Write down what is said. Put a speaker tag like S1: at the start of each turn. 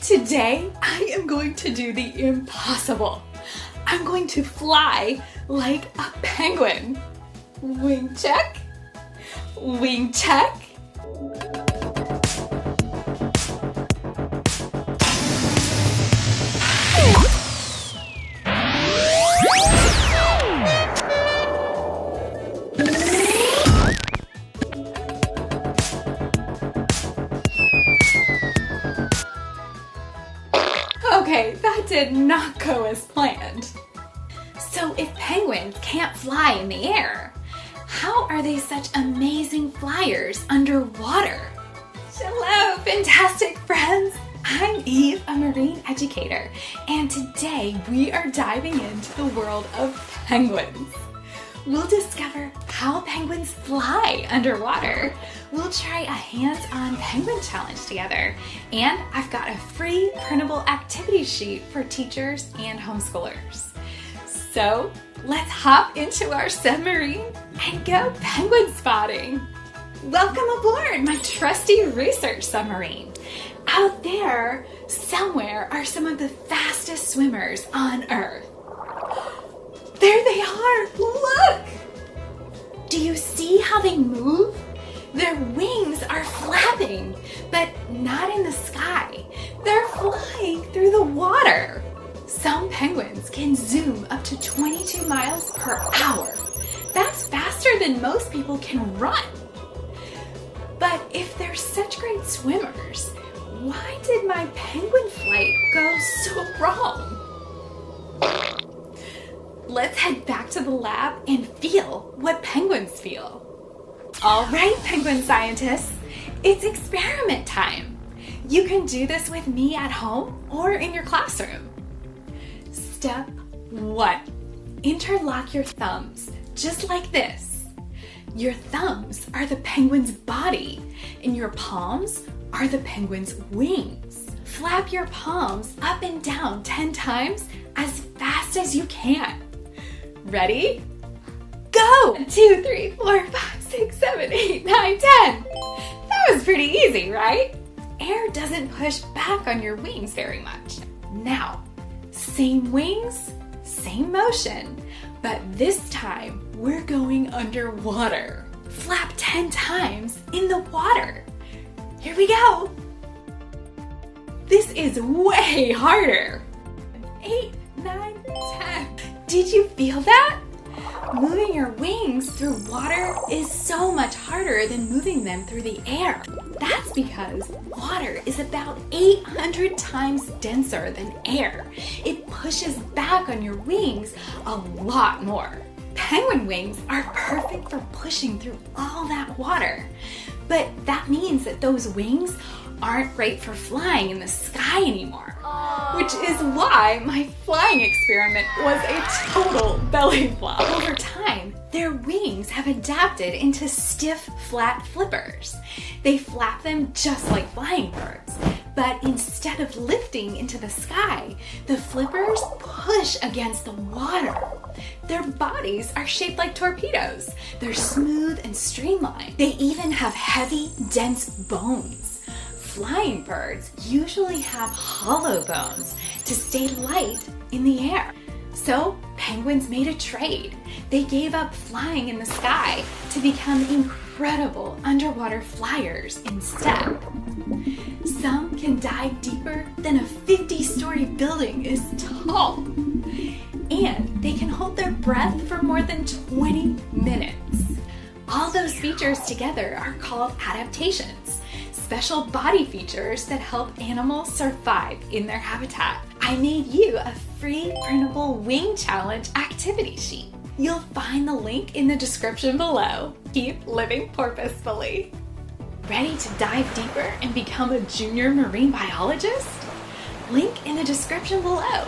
S1: Today, I am going to do the impossible. I'm going to fly like a penguin. Wing check. Wing check. Okay, that did not go as planned. So if penguins can't fly in the air, how are they such amazing flyers underwater? Hello, fantastic friends! I'm Eve, a marine educator, and today we are diving into the world of penguins. We'll discover how penguins fly underwater. We'll try a hands-on penguin challenge together. And I've got a free printable activity sheet for teachers and homeschoolers. So let's hop into our submarine and go penguin spotting. Welcome aboard my trusty research submarine. Out there, somewhere, are some of the fastest swimmers on Earth. There they are! Look! Do you see how they move? Their wings are flapping, but not in the sky. They're flying through the water. Some penguins can zoom up to 22 miles per hour. That's faster than most people can run. But if they're such great swimmers, why did my penguin flight go so wrong? Let's head back to the lab and feel what penguins feel. All right, penguin scientists, it's experiment time. You can do this with me at home or in your classroom. Step 1, interlock your thumbs, just like this. Your thumbs are the penguin's body, and your palms are the penguin's wings. Flap your palms up and down 10 times as fast as you can. Ready? Go! 1, 2, 3, 4, 5, 6, 7, 8, 9, 10. That was pretty easy, right? Air doesn't push back on your wings very much. Now, same wings, same motion, but this time we're going underwater. Flap 10 times in the water. Here we go. This is way harder. 8, 9, 10. Did you feel that? Moving your wings through water is so much harder than moving them through the air. That's because water is about 800 times denser than air. It pushes back on your wings a lot more. Penguin wings are perfect for pushing through all that water. But that means that those wings aren't great for flying in the sky anymore. Which is why my flying experiment was a total belly flop. Over time, their wings have adapted into stiff, flat flippers. They flap them just like flying birds, but instead of lifting into the sky, the flippers push against the water. Their bodies are shaped like torpedoes. They're smooth and streamlined. They even have heavy, dense bones. Flying birds usually have hollow bones to stay light in the air. So penguins made a trade. They gave up flying in the sky to become incredible underwater flyers instead. Some can dive deeper than a 50-story building is tall. And they can hold their breath for more than 20 minutes. All those features together are called adaptations. Special body features that help animals survive in their habitat. I made you a free printable wing challenge activity sheet. You'll find the link in the description below. Keep living porpoisefully. Ready to dive deeper and become a junior marine biologist? Link in the description below.